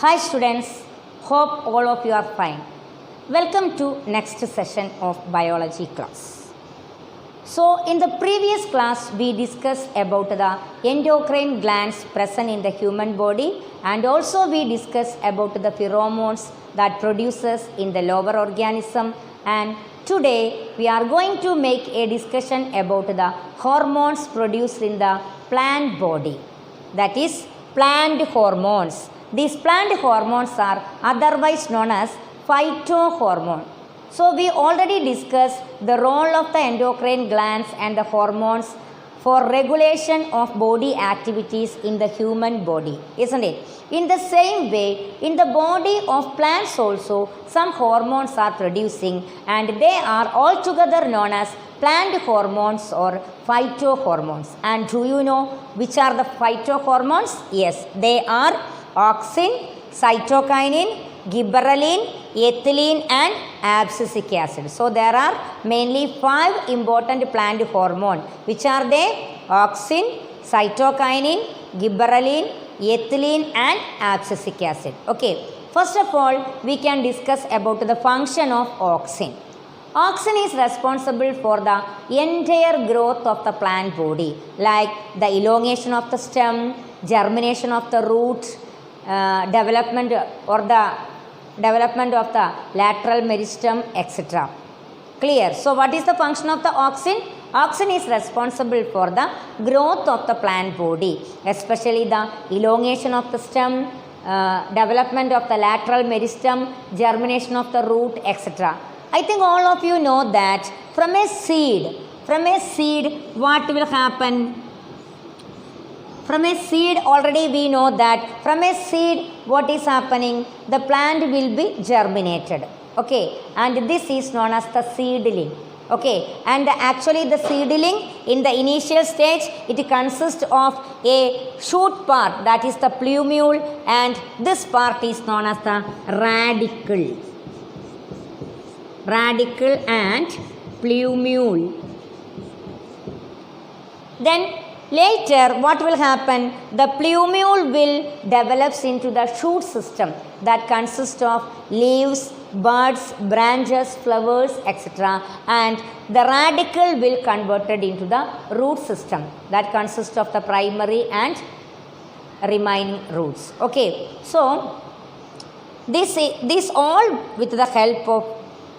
Hi students, hope all of you are fine. Welcome to next session of biology class. So in the previous class we discussed about the endocrine glands present in the human body, and also we discussed about the pheromones that produces in the lower organism, and today we are going to make a discussion about the hormones produced in the plant body, that is plant hormones. These plant hormones are otherwise known as phytohormone. So we already discussed the role of the endocrine glands and the hormones for regulation of body activities in the human body, isn't it? In the same way, in the body of plants also some hormones are producing, and they are altogether known as plant hormones or phytohormones. And do you know which are the phytohormones? Yes, they are auxin, cytokinin, gibberellin, ethylene and abscisic acid. So there are mainly 5 important plant hormones. Which are they? Auxin, cytokinin, gibberellin, ethylene and abscisic acid. Okay, first of all we can discuss about the function of auxin. Auxin is responsible for the entire growth of the plant body, like the elongation of the stem, germination of the root, development or the development of the lateral meristem, etc. Clear? So what is the function of the auxin? Auxin is responsible for the growth of the plant body, especially the elongation of the stem, development of the lateral meristem, germination of the root, etc. I think all of you know that from a seed what will happen? From a seed, already we know that from a seed what is happening? The plant will be germinated. Okay, and this is known as the seedling. Okay, and actually the seedling in the initial stage it consists of a shoot part, that is the plumule, and this part is known as the radicle. Radicle and plumule. Then later what will happen? The plumule will develops into the shoot system that consists of leaves, buds, branches, flowers, etc. And the radicle will converted into the root system that consists of the primary and remaining roots. Okay, so this all with the help of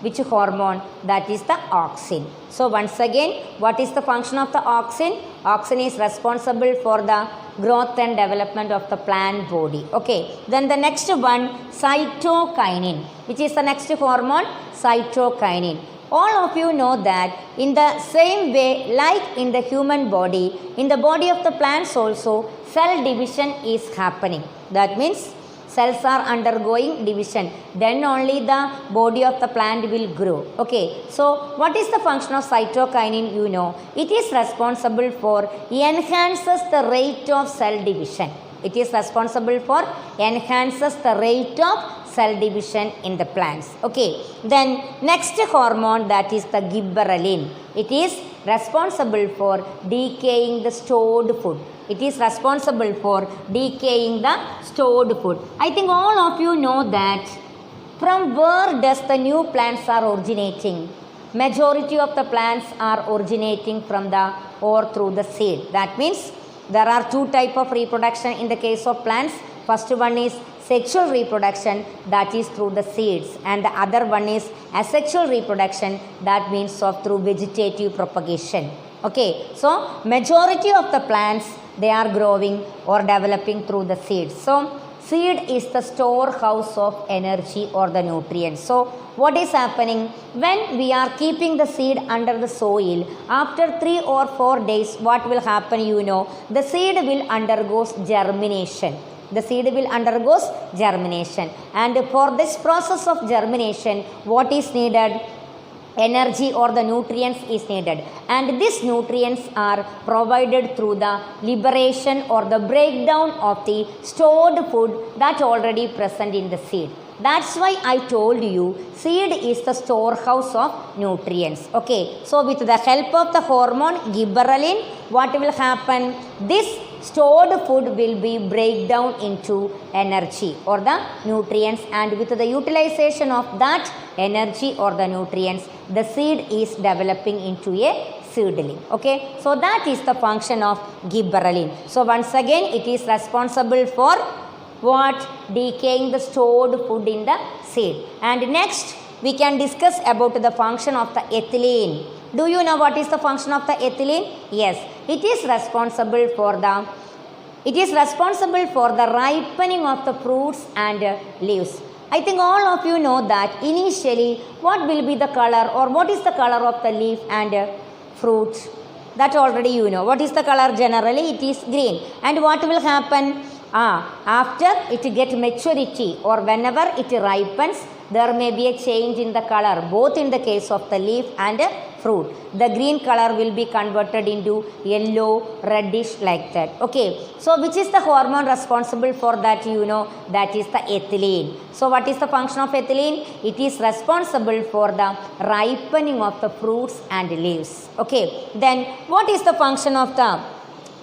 which hormone? That is the auxin. So once again, what is the function of the auxin? Auxin is responsible for the growth and development of the plant body. Okay, then the next one, cytokinin. Which is the next hormone? Cytokinin. All of you know that in the same way like in the human body, in the body of the plants also cell division is happening. That means cells are undergoing division, then only the body of the plant will grow. Okay, so what is the function of cytokinin? You know, it is responsible for enhances the rate of cell division. It is responsible for enhances the rate of cell division in the plants. Okay, then next hormone, that is the gibberellin. It is responsible for decaying the stored food. It is responsible for decaying the stored food. I think all of you know that from where does the new plants are originating? Majority of the plants are originating from the or through the seed. That means there are 2 types of reproduction in the case of plants. First one is sexual reproduction, that is through the seeds, and the other one is asexual reproduction, that means of through vegetative propagation. Okay, so majority of the plants they are growing or developing through the seeds. So seed is the storehouse of energy or the nutrients. So what is happening when we are keeping the seed under the soil? After 3 or 4 days, what will happen? You know, the seed will undergo germination. The seed will undergo germination, and for this process of germination, what is needed? Energy or the nutrients is needed, and these nutrients are provided through the liberation or the breakdown of the stored food that already present in the seed. That's why I told you seed is the storehouse of nutrients. Okay, so with the help of the hormone gibberellin, what will happen? This stored food will be break down into energy or the nutrients, and with the utilization of that energy or the nutrients, the seed is developing into a seedling. Okay, so that is the function of gibberellin. So once again, it is responsible for what? Decaying the stored food in the seed. And next we can discuss about the function of the ethylene. Do you know what is the function of the ethylene? Yes, it is responsible for the ripening of the fruits and leaves. I think all of you know that initially what will be the color, or what is the color of the leaf and fruit? That already you know. What is the color? Generally it is green. And what will happen? After it get maturity or whenever it ripens, there may be a change in the color, both in the case of the leaf and fruit. The green color will be converted into yellow, reddish, like that. Okay, so which is the hormone responsible for that? You know, that is the ethylene. So what is the function of ethylene? It is responsible for the ripening of the fruits and leaves. Okay, then what is the function of the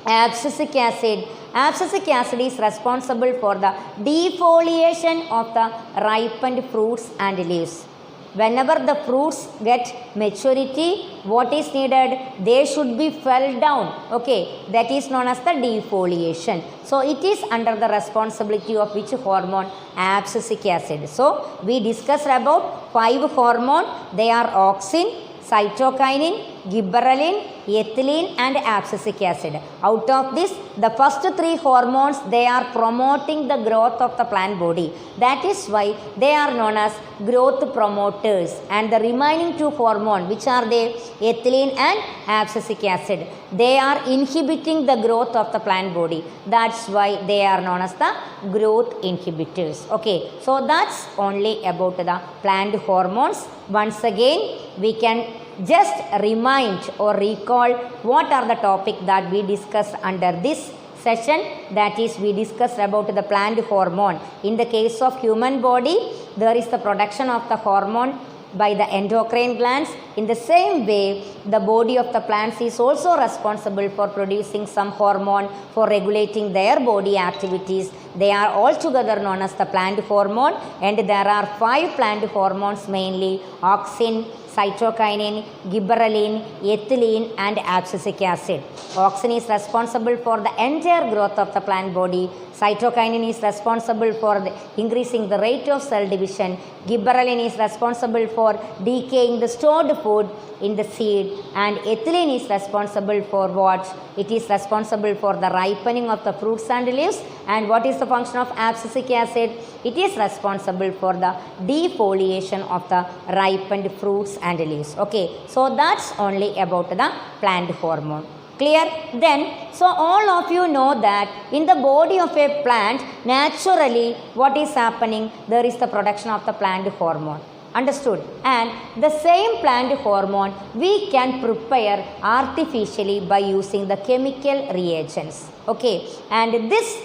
abscisic acid? Abscisic acid is responsible for the defoliation of the ripened fruits and leaves. Whenever the fruits get maturity, what is needed? They should be fell down. Okay, that is known as the defoliation. So it is under the responsibility of which hormone? Abscisic acid. So we discussed about 5 hormones. They are auxin, cytokinin, gibberellin, ethylene and abscisic acid. Out of this, the first 3 hormones, they are promoting the growth of the plant body. That is why they are known as growth promoters. And the remaining 2 hormones, which are they? Ethylene and abscisic acid, they are inhibiting the growth of the plant body. That's why they are known as the growth inhibitors. Okay, so that's only about the plant hormones. Once again, we can just remind or recall what are the topic that we discussed under this session. That is, we discussed about the plant hormone. In the case of human body, there is the production of the hormone by the endocrine glands. In the same way, the body of the plants is also responsible for producing some hormone for regulating their body activities. They are altogether known as the plant hormone, and there are 5 plant hormones mainly: auxin, cytokinin, gibberellin, ethylene and abscisic acid. Auxin is responsible for the entire growth of the plant body. Cytokinin is responsible for increasing the rate of cell division. Gibberellin is responsible for decaying the stored food in the seed, and ethylene is responsible for what? It is responsible for the ripening of the fruits and leaves. And what is the function of abscisic acid? It is responsible for the defoliation of the ripened fruits and leaves. Okay, so that's only about the plant hormone. Clear? Then, so all of you know that in the body of a plant, naturally what is happening? There is the production of the plant hormone. Understood? And the same plant hormone we can prepare artificially by using the chemical reagents. Okay, and this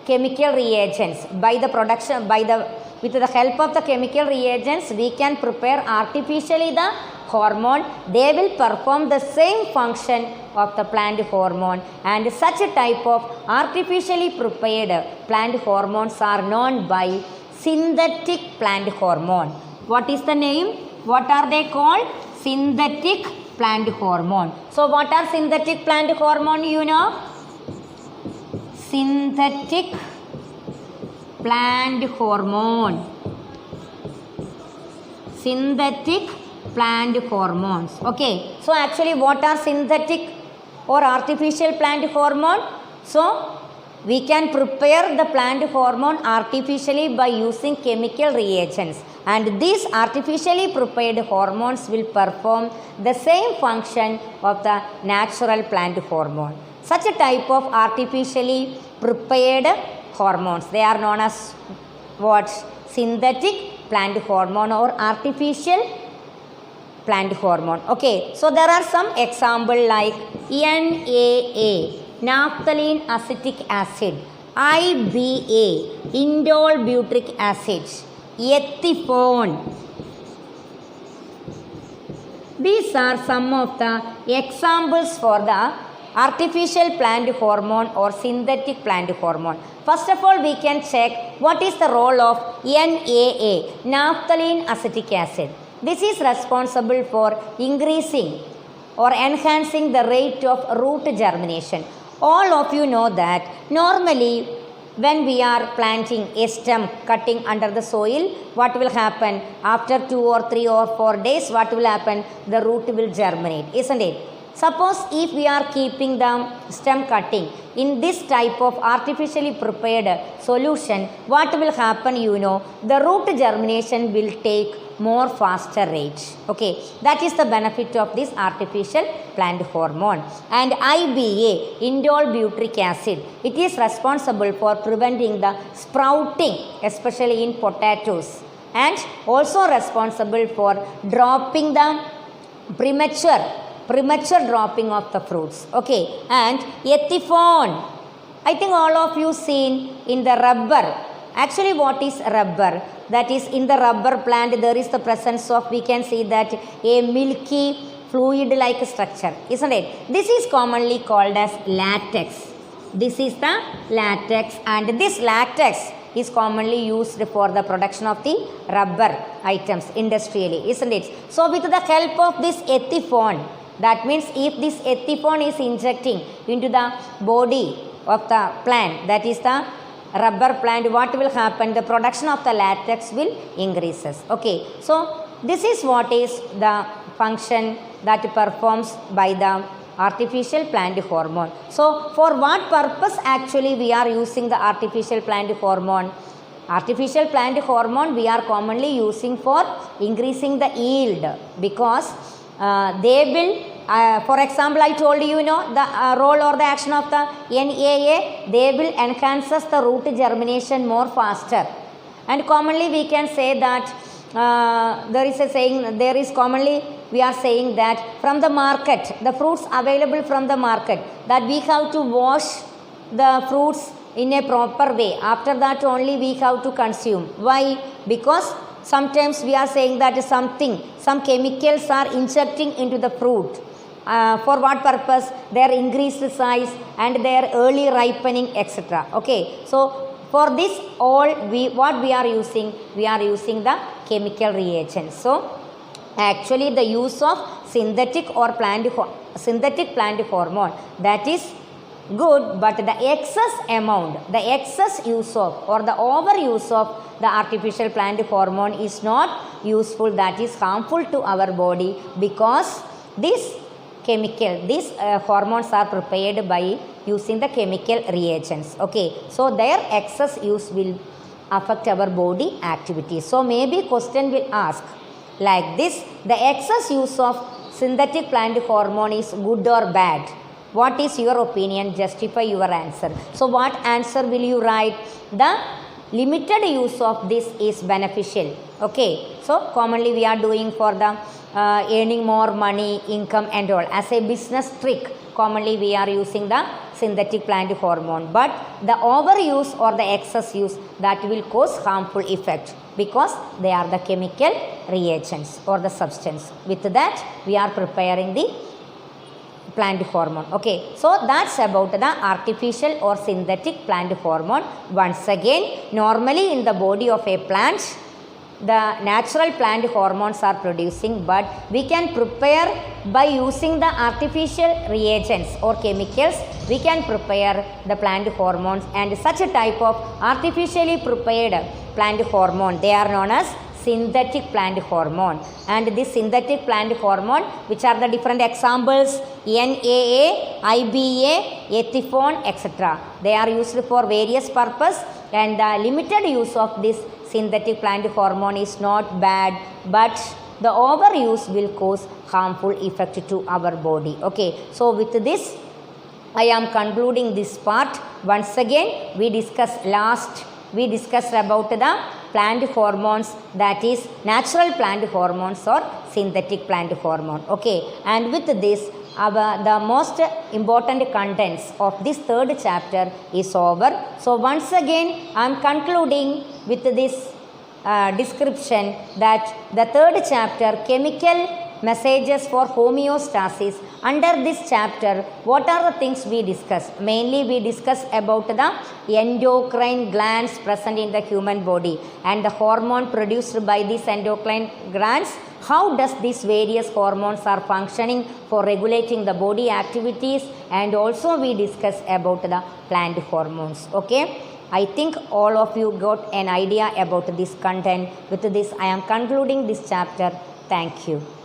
chemical reagents, with the help of the chemical reagents, we can prepare artificially the hormone. They will perform the same function of the plant hormone, and such a type of artificially prepared plant hormones are known by synthetic plant hormone. What is the name? What are they called? Synthetic plant hormone. So what are synthetic plant hormone? You know, synthetic plant hormone. Synthetic plant hormones. Okay, so actually what are synthetic or artificial plant hormone? So we can prepare the plant hormone artificially by using chemical reagents, and these artificially prepared hormones will perform the same function of the natural plant hormone. Such a type of artificially prepared hormones, they are known as what? Synthetic plant hormone or artificial plant hormone. Okay, so there are some example like NAA, naphthalene acetic acid, IBA, indole butyric acid, ethiphone. These are some of the examples for the artificial plant hormone or synthetic plant hormone. First of all, we can check what is the role of NAA, naphthalene acetic acid. This is responsible for increasing or enhancing the rate of root germination. All of you know that normally when we are planting a stem, cutting under the soil, what will happen? After 2 or 3 or 4 days, what will happen? The root will germinate, isn't it? Suppose if we are keeping the stem cutting in this type of artificially prepared solution, what will happen? The root germination will take more faster rate. Okay, that is the benefit of this artificial plant hormone. And IBA, indole butyric acid, it is responsible for preventing the sprouting, especially in potatoes, and also responsible for dropping the premature dropping of the fruits. Okay, and ethiphone, I think all of you seen in the rubber. Actually, what is rubber? That is, in the rubber plant there is the presence of, we can see that, a milky fluid like structure, isn't it? This is commonly called as latex. This is the latex, and this latex is commonly used for the production of the rubber items industrially, isn't it? So with the help of this ethiphone, that means if this ethiphone is injecting into the body of the plant, that is the rubber plant, what will happen? The production of the latex will increases. Okay, so this is what is the function that performs by the artificial plant hormone. So for what purpose actually we are using the artificial plant hormone? Artificial plant hormone we are commonly using for increasing the yield, because they will, for example, I told you, the role or the action of the NAA, they will enhances the root germination more faster. And commonly we can say that commonly we are saying that from the market, the fruits available from the market, that we have to wash the fruits in a proper way. After that only we have to consume. Why? Because sometimes we are saying that some chemicals are injecting into the fruit. For what purpose? Their increased size and their early ripening, etc. Okay, so for this all what we are using? We are using the chemical reagents. So actually the use of synthetic plant hormone, that is good, but the excess use of or the overuse of the artificial plant hormone is not useful, that is harmful to our body, because these hormones are prepared by using the chemical reagents. Okay, so their excess use will affect our body activity. So maybe question will ask like this: the excess use of synthetic plant hormone is good or bad? What is your opinion? Justify your answer. So what answer will you write? The limited use of this is beneficial. Okay, so commonly we are doing for the earning more money, income and all. As a business trick, commonly we are using the synthetic plant hormone. But the overuse or the excess use, that will cause harmful effect, because they are the chemical reagents or the substance. With that, we are preparing the plant hormone. Okay, so that's about the artificial or synthetic plant hormone. Once again, normally in the body of a plant, the natural plant hormones are producing, but we can prepare by using the artificial reagents or chemicals. We can prepare the plant hormones, and such a type of artificially prepared plant hormone, they are known as synthetic plant hormone. And this synthetic plant hormone, which are the different examples: NAA, IBA, ethiphone, etc. They are used for various purpose, and the limited use of this synthetic plant hormone is not bad, but the overuse will cause harmful effect to our body. Okay, so with this I am concluding this part. Once again, we discussed about the plant hormones, that is natural plant hormones or synthetic plant hormone. Okay, and with this the most important contents of this third chapter is over. So once again I am concluding with this description that the third chapter, chemical messages for homeostasis. Under this chapter, what are the things we discuss? Mainly we discuss about the endocrine glands present in the human body and the hormone produced by these endocrine glands. How does these various hormones are functioning for regulating the body activities, and also we discuss about the plant hormones. Okay, I think all of you got an idea about this content. With this, I am concluding this chapter. Thank you.